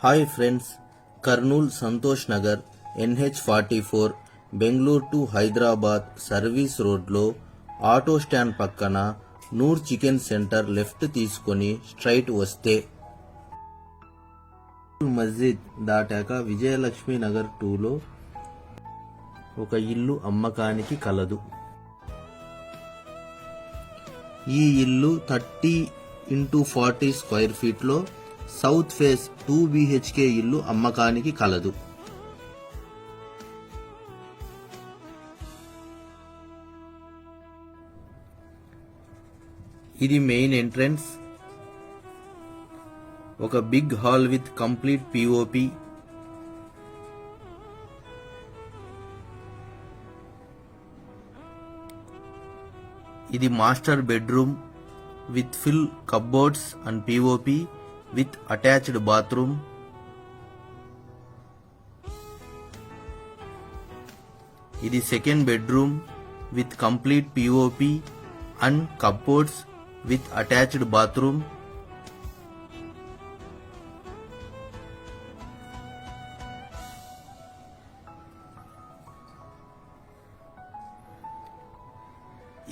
Hi friends, Kurnool Santosh Nagar NH44 Bengaluru to Hyderabad service రోడ్లో auto stand పక్కన Noor chicken centre left తీసుకొని straight వస్తే మస్జిద్ దాటాక విజయలక్ష్మి నగర్ 2లో ఒక ఇల్లు అమ్మకానికి కలదు. ఈ ఇల్లు 30x40 స్క్వేర్ ఫీట్ లో సౌత్ ఫేస్ 2 BHK ఇల్లు అమ్మకానికి కలదు. ఇది మెయిన్ ఎంట్రన్స్. ఒక big hall with complete POP. ఇది master bedroom with full cupboards and POP with attached bathroom. ఇది second bedroom with complete POP and cupboards with attached bathroom.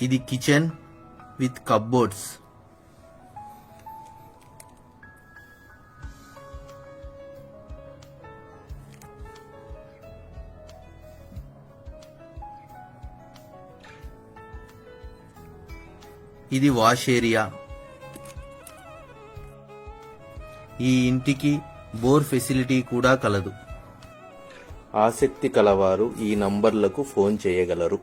ఇది kitchen with cupboards. ఇది wash area. ఈ ఇంటికి bore facility కూడా కలదు. ఆసక్తి కలవారు ఈ నంబర్లకు ఫోన్ చేయగలరు.